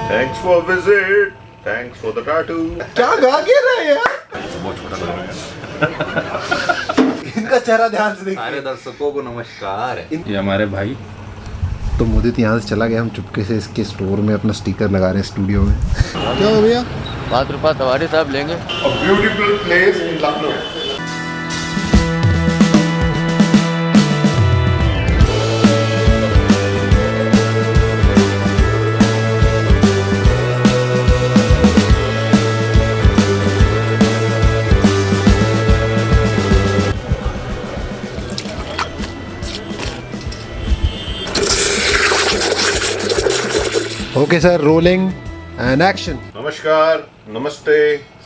Thanks for visit. Thanks for the tattoo. क्या गा के रहे हैं यार? बहुत छोटा लग रहा है। इनका चेहरा ध्यान से देखिए। सारे दर्शकों को नमस्कार। ये हमारे भाई। तो मुदित यहाँ से चला गया, हम चुपके से इसके स्टोर में अपना स्टिकर लगा रहे हैं स्टूडियो में। क्या हो भैया? 5 रुपये सवारी साहब लेंगे। A beautiful place in Lucknow. Okay sir, rolling and action. नमस्कार, नमस्ते,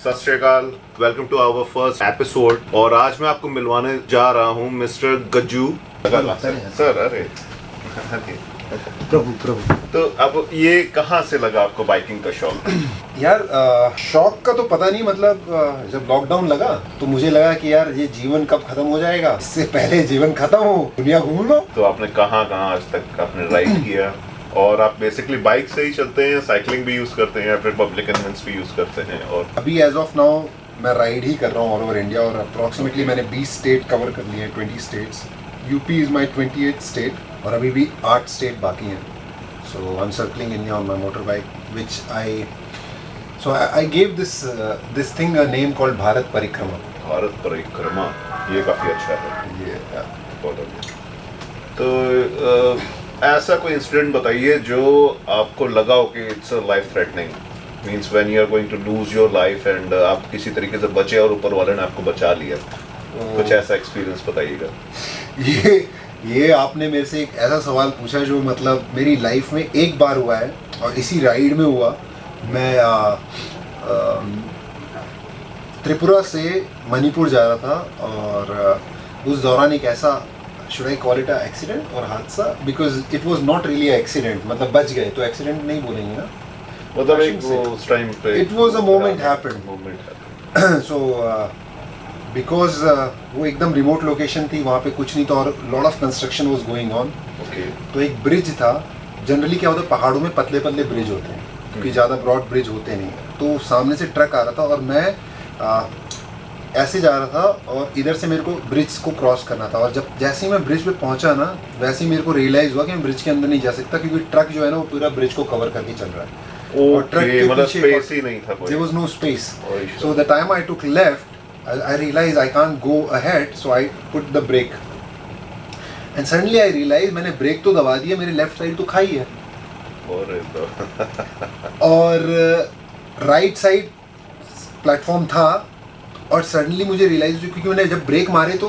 सत श्री अकाल। Welcome to our first episode. और आज मैं आपको मिलवाने जा रहा हूँ मिस्टर गज्जू सर। अरे प्रभु प्रभु। तो अब ये कहाँ से लगा आपको बाइकिंग का शौक? यार शौक का तो पता नहीं, मतलब जब लॉकडाउन लगा तो मुझे लगा कि यार ये जीवन कब खत्म हो जाएगा, इससे पहले जीवन खत्म हो, दुनिया घूम लो। तो आपने कहाँ कहाँ आज तक आपने राइड किया? और आप बेसिकली बाइक से ही चलते हैं, साइकिलिंग भी यूज करते हैं या फिर पब्लिक कन्वेंस भी यूज करते हैं? और अभी एज ऑफ नाउ मैं राइड ही कर रहा हूँ ऑल ओवर इंडिया, और अप्रॉक्सीमेटली मैंने 20 स्टेट कवर कर लिए हैं, 20 states. UP is my 28th state, और अभी भी 8 स्टेट बाकी हैं। So I am circling India on my motor bike which I gave this thing a name called Bharat Parikrama. Bharat परिक्रमा, ये काफी अच्छा है। ये बहुत अच्छा। तो ऐसा कोई इंसिडेंट बताइए जो आपको लगा हो कि it's life threatening, means when you are going to lose your life and आप किसी तरीके से बचे और ऊपर वाले ने आपको बचा लिया। कुछ ऐसा एक्सपीरियंस बताइएगा। ये आपने मेरे से एक ऐसा सवाल पूछा जो मतलब मेरी लाइफ में एक बार हुआ है, और इसी राइड में हुआ। मैं त्रिपुरा से मणिपुर जा रहा था, और उस दौरान एक ऐसा, should I call it a accident और हादसा, because it was not really a accident, मतलब बच गए तो एक्सीडेंट नहीं बोलेंगे ना, मतलब एक वो उस टाइम पे it was a moment happened. So because वो एकदम रिमोट लोकेशन थी, वहाँ पे कुछ नहीं था, और lot of construction was going on. Okay. तो एक ब्रिज था। जनरली क्या होता है, पहाड़ों में पतले पतले ब्रिज होते हैं क्योंकि ज़्यादा ब्रॉड ब्रिज होते नहीं। तो सामने से ट्रक आ रहा था, और मैं ऐसे जा रहा था, और इधर से मेरे को ब्रिज को क्रॉस करना था। और जब जैसे ही मैं ब्रिज पे पहुंचा ना, वैसे ही मेरे को रियलाइज हुआ कि मैं ब्रिज के अंदर नहीं जा सकता, क्योंकि ट्रक जो है ना वो पूरा ब्रिज को कवर करके चल रहा है। और ट्रक के मतलब पीछे स्पेस ही नहीं था कोई। There was no space. So the time I took left, I realise I can't go ahead, so I put the brake, and suddenly I realise मैंने ब्रेक तो दबा दिया, मेरी लेफ्ट साइड तो खाई है, और राइट साइड प्लेटफॉर्म था। और सडनली मुझे रियलाइज हुई, क्योंकि मैंने जब ब्रेक मारे तो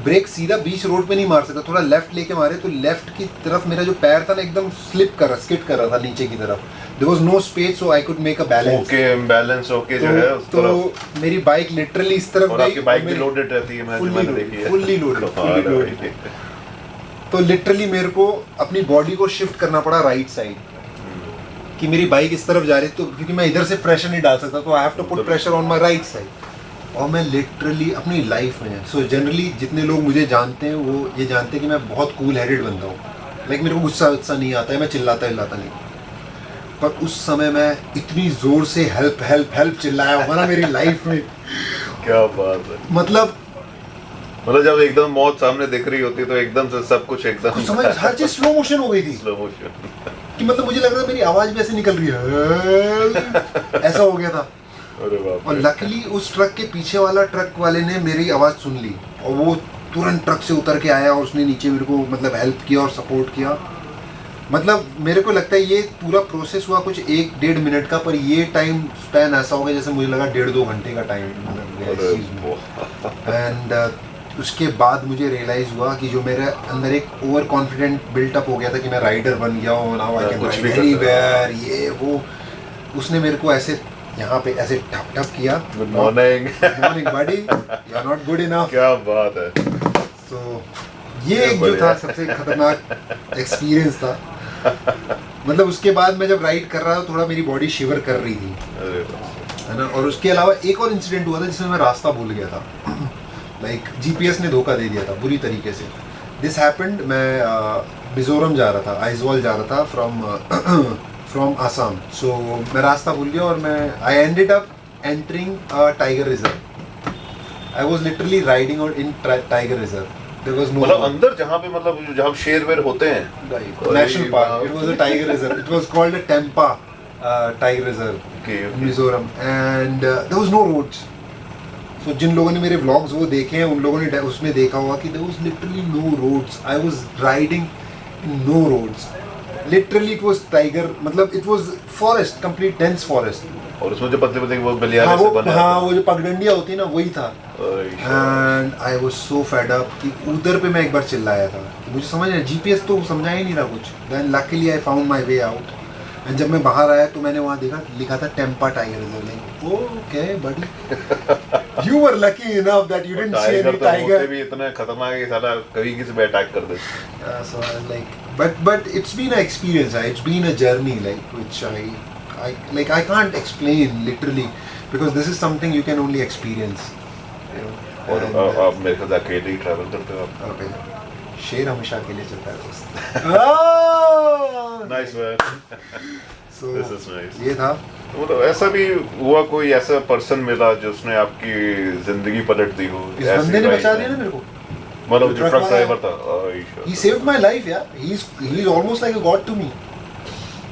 ब्रेक सीधा बीच रोड पे नहीं मार सकता, थोड़ा लेफ्ट लेके मारे, तो लेफ्ट की तरफ मेरा जो पैर था ना एकदम स्लिप कर रहा, स्किड कर रहा था नीचे की तरफ। There was no space, so I could make a balance. Okay, balance okay जो है उस तो तरफ। मेरी बाइक लिटरली इस तरफ और आपकी बाइक भी लोडेड रहती है, मैंने देखी है। Fully loaded. तो लिटरली मेरे को अपनी बॉडी को शिफ्ट करना पड़ा राइट साइड, कि मेरी बाइक इस तरफ जा रही, तो क्योंकि मैं इधर से प्रेशर नहीं डाल सकता, तो I have to put pressure on my right side. और मैं लिटरली अपनी लाइफ में, सो जनरली जितने लोग मुझे जानते हैं वो ये जानते हैं कि मैं बहुत कूल हेडेड बंदा हूँ, लाइक मेरे को गुस्सा नहीं आता है, मैं चिल्लाता नहीं। पर उस समय मैं इतनी ज़ोर से हेल्प हेल्प हेल्प चिल्लाया होगा ना मेरी लाइफ में। क्या बात है। मतलब जब एकदम मौत सामने दिख रही होती है तो एकदम से सब कुछ एकदम समझ, हर चीज स्लो मोशन हो गई थी। स्लो मोशन कि मतलब मुझे लग रहा था मेरी आवाज भी ऐसे निकल रही है, ऐसा हो गया था। अरे बाप और रे। लकीली उस ट्रक के पीछे वाला ट्रक वाले ने मेरी आवाज़ सुन ली, और वो तुरंत ट्रक से उतर के आया, और उसने नीचे मेरे को मतलब हेल्प किया और सपोर्ट किया। मतलब मेरे को लगता है ये पूरा प्रोसेस हुआ कुछ 1-1.5 मिनट का, पर ये टाइम स्पैन ऐसा हो गया जैसे मुझे लगा 1.5-2 घंटे का टाइम एंड उसके बाद मुझे रियलाइज़ हुआ कि जो मेरे अंदर एक ओवर कॉन्फिडेंट बिल्टअप हो गया था कि मैं राइडर बन गया हूँ, now I can ride anywhere, ये वो, उसने मेरे को ऐसे यहाँ पे ऐसे ठप ठप किया। Good morning buddy, you are not good enough. क्या बात है। तो ये एक जो था सबसे खतरनाक एक्सपीरियंस था। मतलब उसके बाद मैं जब राइड कर रहा था थोड़ा मेरी बॉडी शिवर कर रही थी, है ना। और उसके अलावा एक और इंसिडेंट हुआ था जिसमें मैं रास्ता भूल गया था, लाइक जीपीएस ने धोखा दे दिया था बुरी तरीके से। दिस हैपेंड, मैं मिजोरम जा रहा था, आइजवाल जा रहा था फ्रॉम आसाम. सो मैं रास्ता भूल गया और मैं I ended up entering a tiger reserve. I was literally riding और in tiger reserve. There was no मतलब अंदर जहाँ पे मतलब जहाँ शेर वेर होते हैं. National park. It was a tiger reserve. It was called a Dampa tiger reserve in Mizoram and there was no roads. So जिन लोगों ने मेरे व्लॉग्स वो देखे हैं उन लोगों ने उसमें देखा होगा कि there was literally no roads. I was riding in no roads. Literally it was tiger मतलब it was forest, complete dense forest. और उसमें जो पतले पतले वो गलियारे से बने हाँ वो जो पगडंडियाँ होती है ना वही था. And I was so fed up कि उधर पे मैं एक बार चिल्लाया था कि मुझे समझ नहीं, जीपीएस तो समझा ही नहीं रहा कुछ. Then luckily I found my way out. And जब मैं बाहर आया तो मैंने वहाँ देखा लिखा था टेम्पा tiger reserve. Okay buddy you were lucky enough that you didn't see any tiger. भी इतना खतरनाक है साला कभी किसी पे अटैक कर दे. So I was like but it's been an experience. It's been a journey like which I can't explain literally because this is something you can only experience, you know. और And, आप मेरे ख्याल अकेले ही travel करते हो आप. okay. शेर हमेशा अकेले चलता है दोस्त. Nice man. So this is nice. ये था. मतलब ऐसा भी हुआ कोई ऐसा पर्सन मिला जिसने आपकी जिंदगी पलट दी हो. इस बंदे ने बचा दिया ना मेरे को. मतलब जो ट्रक ड्राइवर था. He saved my life, yeah. He's almost like a god to me.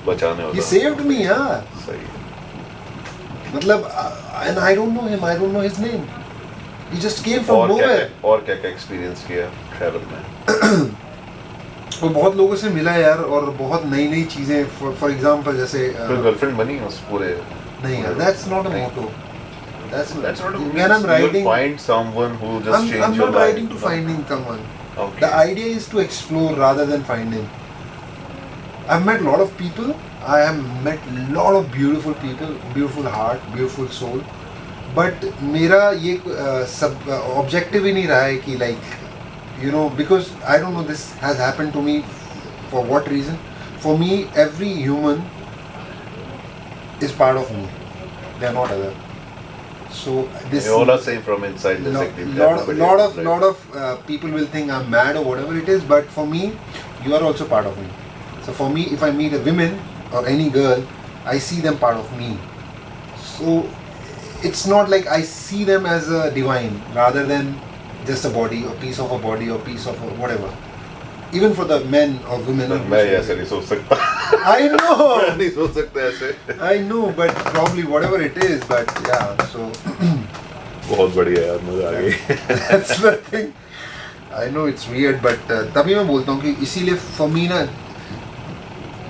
बचाने He वाला. saved me, yeah. सही है. मतलब and I don't know him. I don't know his name. He just came from nowhere. और क्या क्या experience किया travel में. वो बहुत लोगों से मिला यार और बहुत नई नई चीज़ें. फॉर एग्जांपल जैसे कोई गर्लफ्रेंड बनी उस पूरे. नहीं यार, that's not a motto. That's That's not a when I'm riding. You'll find someone who just change I'm your not life. riding to finding someone. Okay. The idea is to explore rather than finding. I've met a lot of people. I have met a lot of beautiful people, beautiful heart, beautiful soul. But मेरा ये सब objective ही नहीं रहा है कि like you know because I don't know this has happened to me for what reason. For me, every human is part of me. They are not other. So this We all are same from inside. lot of people will think I'm mad or whatever it is, but for me, you are also part of me. So for me, if I meet a woman or any girl, I see them part of me. So it's not like I see them as a divine rather than just a body or piece of a body or piece of a whatever. Even for the men or women. मैं ऐसे नहीं सोच सकता. I know. मैं नहीं सोच सकता ऐसे. I know, but probably whatever it is, but yeah. So. बहुत बढ़िया यार, मजा आ गई. That's the thing. I know it's weird, but तभी मैं बोलता हूँ कि इसीलिए for me ना,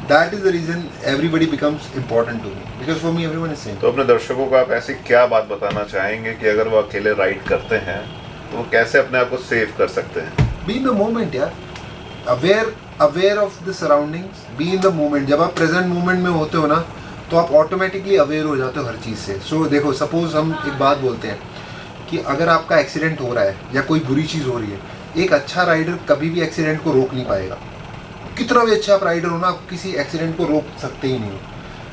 that is the reason everybody becomes important to me because for me everyone is same. तो अपने दर्शकों को आप ऐसी क्या बात बताना चाहेंगे कि अगर वो अकेले राइड करते हैं तो वो कैसे अपने आप को सेव कर सकते हैं? Be in the moment यार. Aware of the surroundings. Be in the moment. जब आप present moment में होते हो ना तो आप automatically aware हो जाते हो हर चीज़ से. So देखो suppose हम एक बात बोलते हैं कि अगर आपका एक्सीडेंट हो रहा है या कोई बुरी चीज़ हो रही है, एक अच्छा राइडर कभी भी एक्सीडेंट को रोक नहीं पाएगा. कितना भी अच्छा आप राइडर हो ना, आप किसी एक्सीडेंट को रोक सकते ही नहीं हो.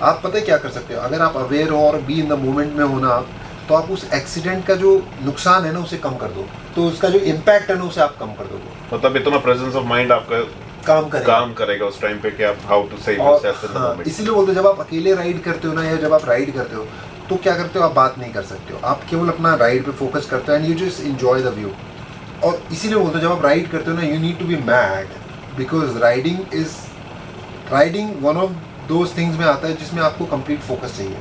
आप पता है क्या कर सकते हो? अगर आप अवेयर हो और बी इन द मोमेंट में हो ना आप, तो आप उस एक्सीडेंट का जो नुकसान है ना उसे कम कर दो. तो उसका जो इम्पैक्ट है ना उसे आप कम कर दो. मतलब इतना प्रेजेंस ऑफ माइंड आपका काम करेगा उस टाइम पे कि आप how to save yourself in the moment. इसीलिए बोलते हैं जब आप अकेले राइड करते हो ना या जब आप राइड करते हो तो क्या करते हो? आप बात नहीं कर सकते हो. आप केवल अपना राइड पे फोकस करते हो and you just enjoy the view. और इसीलिए बोलते हो जब आप राइड करते हो ना you need to be mad because riding one of those things में आता है जिसमें आपको कंप्लीट फोकस चाहिए.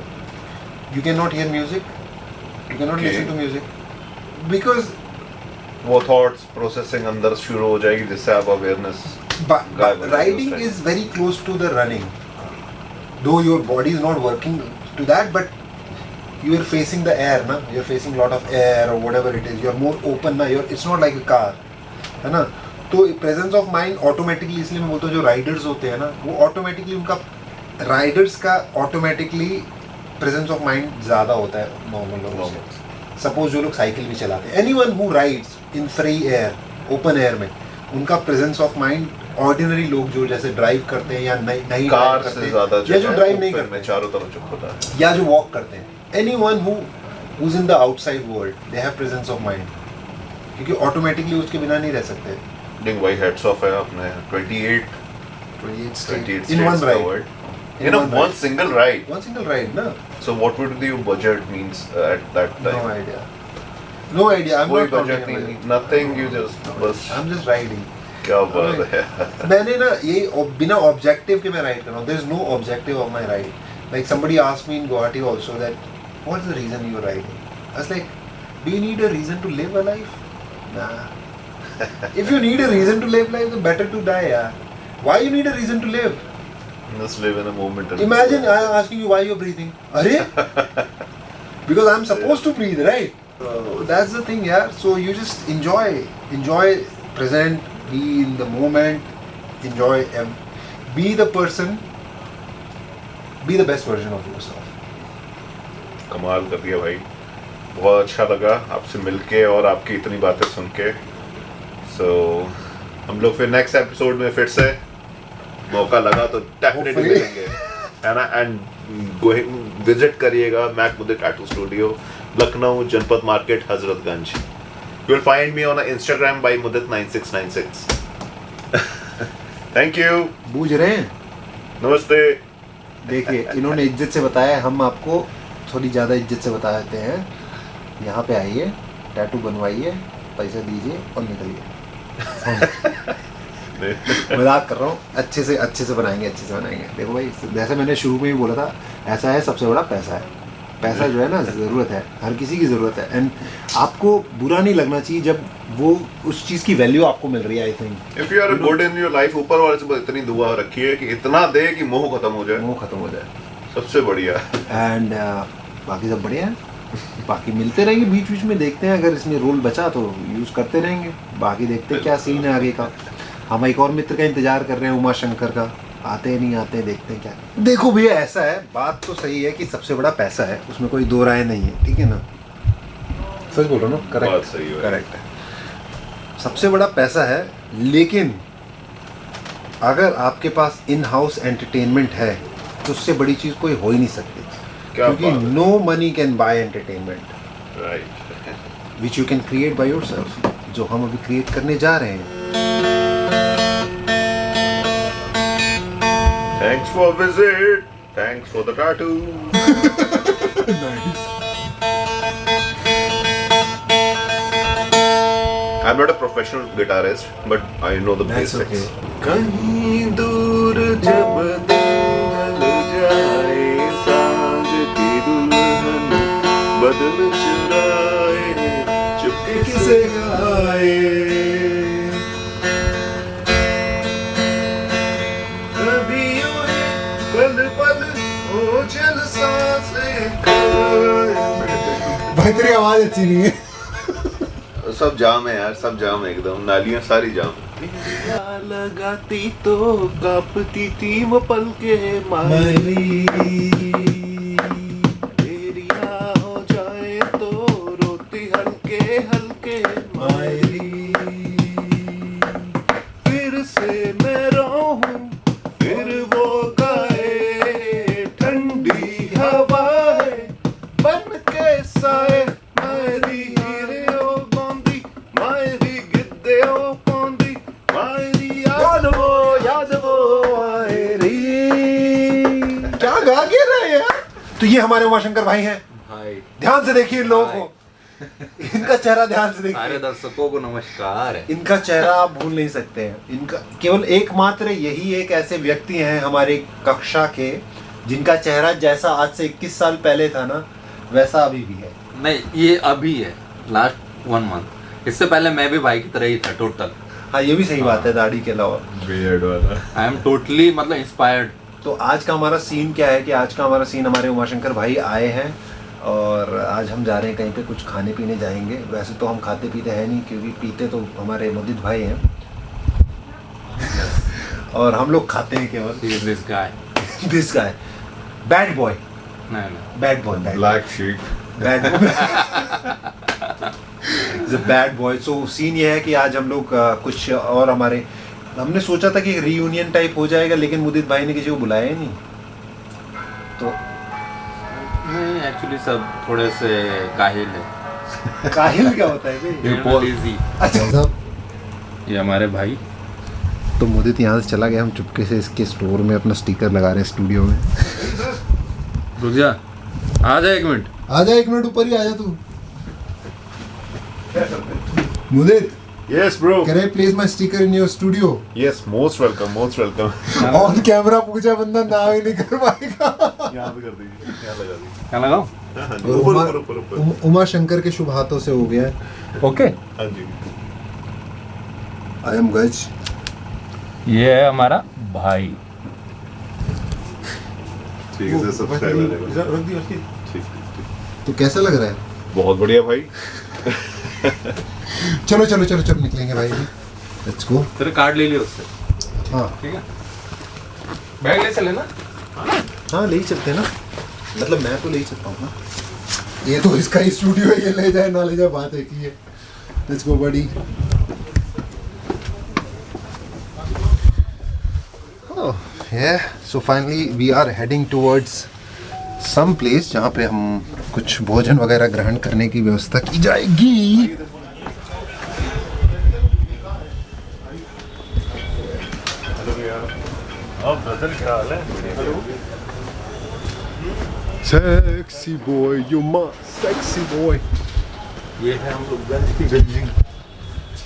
You can not hear music, you can not listen to music because वो थॉट्स प्रोसेसिंग अंदर शुरू हो जाएगी जिससे आप awareness. Riding is very close to the running though your body is not working to that but you are facing the air na, you are facing lot of air or whatever it is, you are more open na, it's not like a car है ना. तो presence of mind automatically, इसलिए मैं बोलता हूँ जो Riders होते हैं ना वो ऑटोमेटिकली उनका राइडर्स का ऑटोमेटिकली प्रेजेंस ऑफ माइंड ज़्यादा होता है नॉर्मल लोगों से. सपोज जो लोग साइकिल भी चलाते हैं, anyone who rides in free air open air में, उनका प्रेजेंस ऑफ माइंड ऑर्डिनरी लोग जो जैसे ड्राइव करते हैं या नहीं कार से ज़्यादा या जो ड्राइव नहीं करते चारों तरफ चुप होता है या जो वॉक करते हैं, anyone who's in the outside world, they have presence of mind क्योंकि ऑटोमेटिकली उसके बिना नहीं रह सकते. डिंग भाई हेड्स ऑफ है अपने 28 states in one ride. You know, one single ride. One single ride, na? So what would be your budget means at that time? No idea. No idea. I'm कोई not counting budget my नहीं, budget. nothing. You just बस I'm just riding. क्या बात है. मैंने ना ये बिना ऑब्जेक्टिव के मैं राइड कर रहा हूँ. There is no objective of my ride. Like somebody asked me in Guwahati also that what's the reason you are riding? I was like, do you need a reason to live a life? Nah. If you need a reason to live life, then better to die, yeah. Why you need a reason to live? Just live in a moment. and- Imagine I am asking you why you're breathing. Arey? Because I'm supposed to breathe, right? That's the thing, yeah. So you just enjoy present, be in the moment, be the person, be the best version of yourself. कमाल कर दिया भाई. बहुत अच्छा लगा आपसे मिलके और आपकी इतनी बातें सुन के. So हम लोग फिर नेक्स्ट एपिसोड में फिर से मौका लगा तो डेफिनेटली Hopefully. मिलेंगे, है ना. एंड विजिट करिएगा Mac Mudit tattoo studio, Lucknow Janpath market, Hazratganj. You will find me on Instagram by mudit9696. Thank you. बूझ रहे हैं? नमस्ते. देखिए इन्होंने इज्जत से बताया, हम आपको थोड़ी ज़्यादा इज्जत से बता देते हैं. यहाँ पे आइए, टैटू बनवाइए, पैसे दीजिए और निकलिए. मजाक कर रहा हूँ. अच्छे से बनाएंगे, अच्छे से बनाएंगे. देखो भाई, जैसे मैंने शुरू में ही बोला था, ऐसा है सबसे बड़ा पैसा है. पैसा जो है ना ज़रूरत है, हर किसी की ज़रूरत है. एंड आपको बुरा नहीं लगना चाहिए जब वो उस चीज़ की वैल्यू आपको मिल रही है. I think if you are good in your life, ऊपर वाले से बस इतनी दुआ रखिए कि इतना दे कि मोह खत्म हो जाए. वो ख़त्म हो जाए. सबसे बढ़िया. एंड बाकी सब बढ़िया है. बाकी मिलते रहेंगे बीच बीच में, देखते हैं अगर इसमें रोल बचा तो यूज़ करते रहेंगे. बाकी देखते हैं क्या सीन है आगे का. हम एक और मित्र का इंतजार कर रहे हैं, उमा शंकर का. आते हैं नहीं आते हैं, देखते हैं क्या. देखो भैया, ऐसा है, बात तो सही है कि सबसे बड़ा पैसा है, उसमें कोई दो राय नहीं है. ठीक है ना? सच बोल रहा हूँ ना? बात करेक्ट, सही है. करेक्ट है. सबसे बड़ा पैसा है, लेकिन अगर आपके पास इन हाउस एंटरटेनमेंट है तो उससे बड़ी चीज़ कोई हो ही नहीं सकती. क्या क्योंकि बात है. No money can buy entertainment right. Which you can create by yourself, जो हम अभी क्रिएट करने जा रहे हैं. Thanks for visit. Thanks for the tattoo. I'm not a professional guitarist, but I know the That's basics. okay. कहीं दूर जब दिल जाए, सांझ की दुल्हन बदन चुराए, चुपके से गाए. भाई तेरी आवाज अच्छी नहीं है. सब जाम है यार, सब जाम है एकदम. नालियां सारी जाम. लगाती तो कांपती थी वो पल के मायरी, तेरिया हो जाए तो रोती हल्के हल्के मायरी. फिर से मैं रोऊं, फिर वो गाए, ठंडी हवाएं बन के साए. मायरी हीरे ओ गोंदी, मायरी गिद्दे ओ पोंदी, मायरी याद वो आयरी. क्या गा के रहे हैं यार? तो ये हमारे उमाशंकर भाई हैं. भाई ध्यान से देखिए इन लोगों को. इनका चेहरा ध्यान से सारे देखिए. दर्शकों को नमस्कार है. इनका चेहरा आप भूल नहीं सकते हैं. इनका केवल एकमात्र यही एक ऐसे व्यक्ति हैं हमारे कक्षा के जिनका चेहरा जैसा आज से 21 साल पहले था ना, वैसा अभी भी है. नहीं, ये अभी है, लास्ट 1 मंथ. इससे पहले मैं भी भाई की तरह ही था टोटल. हाँ, ये भी सही बात है, दाढ़ी के अलावा. बियर्ड वाला. आई एम टोटली मतलब इंस्पायर्ड. तो आज का हमारा सीन क्या है कि आज का हमारा सीन, हमारे उमाशंकर भाई आए हैं और आज हम जा रहे हैं कहीं पे कुछ खाने पीने जाएंगे. वैसे तो हम खाते पीते हैं नहीं, क्योंकि पीते तो हमारे मुदित भाई हैं और हम लोग खाते हैं केवल. This guy. This guy bad boy, नहीं bad boy, black sheep. Bad bad boy. So scene ये है कि आज हम लोग कुछ और हमने सोचा था कि रीयूनियन टाइप हो जाएगा, लेकिन मुदित भाई ने किसी को बुलाया ही नहीं. तो नहीं, एक्चुअली सब थोड़े से काहिल है. काहिल क्या होता है भाई? Busy. अच्छा साहब, ये हमारे भाई तो मुदित यहाँ से चला गया, हम चुपके से इसके स्टोर में अपना स्टिकर लगा रहे हैं स्टूडियो में। रुक जा, आ जा 1 मिनट। आ जा 1 मिनट ऊपर ही आ जा तू। मुदित, Yes, bro. can I place my sticker in your studio? Yes, most welcome, most welcome. On camera पूछा बंदा ना ही नहीं कर पाएगा। यहाँ पे कर दीजिए, यहाँ लगा दीजिए। क्या लगाओ? हाँ जी, और ऊपर ऊपर ऊपर। उमा शंकर के शुभ हाथों से हो गया है। ओके। हाँ जी। आई एम गज। ये है हमारा भाई। ठीक है, सब्सक्राइबर है। ठीक। तो कैसा लग रहा है? बहुत बढ़िया भाई। चलो चलो चलो चलो निकलेंगे भाई, लेट्स गो। तेरे कार्ड ले लियो उससे। हाँ ठीक है, बैग ले चले ना। हाँ ले ही चलते हैं ना, मतलब मैं तो ले ही चलता हूँ ना, ये तो इसका ही स्टूडियो है, ये ले जाए ना ले जाए बात एक ही है। Let's go buddy. So finally we are heading towards some place जहाँ पे हम कुछ भोजन वगैरह ग्रहण करने की व्यवस्था की जाएगी। अब ब्रदर क्या हाल है? Sexy boy, you my sexy boy। ये है हम लोग गंजिंग।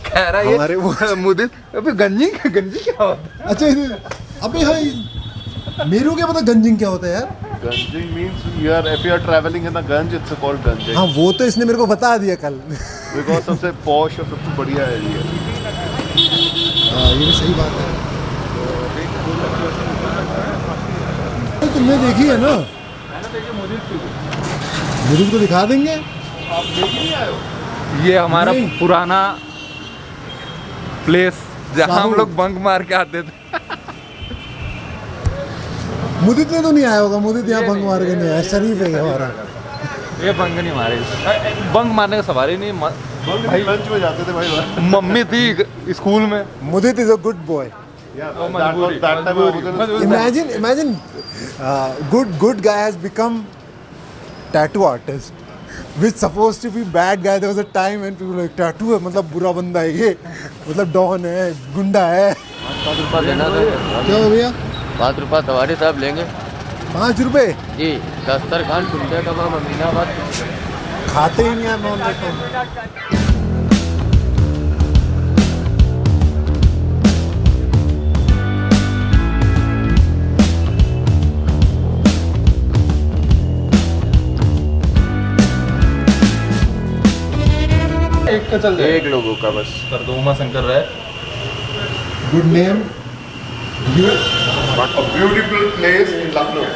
कह रहा है हमारे वो मुदित, अबे गंजिंग गंजिंग क्या होता है? अच्छा अबे हाँ मेरे को क्या पता गंजिंग क्या होता है यार। Ganjing means if you are traveling in the Ganj, it's called Ganjing. हाँ वो तो इसने मेरे को बता दिया कल। Because सबसे posh और सबसे बढ़िया है ये। हाँ ये भी सही बात है। तो तुमने देखी है ना, मुझे को दिखा देंगे। ये हमारा नहीं। पुराना प्लेस जहाँ हम साहू। लोग बंक मार के आते थे। मुदित ने तो नहीं आया होगा, मुदित यहाँ भंग मार के नहीं आया, शरीफ है हमारा। ये बंक नहीं मारे, बंक मारने का सवाल ही नहीं। भाई लंच में जाते थे भाई। मम्मी थी स्कूल में। Mudit is a good boy. Imagine good guy has become tattoo artist, which supposed to be bad guy. There was a time when people were like tattoo है मतलब बुरा बंदा है ये, मतलब डॉन है, गुंडा है। 5 रुपया देना था। क्या हो भैया? 5 रुपया सवारी साहब लेंगे 5 रुपए जी। दस्तरखान टुंडे कबाब अमीनाबाद। खाते ही नहीं है नॉन वेज। एक का चल जाए, 1 लोगों का बस। कर दो। उमा शंकर रहे। Good name. A beautiful place in Lucknow.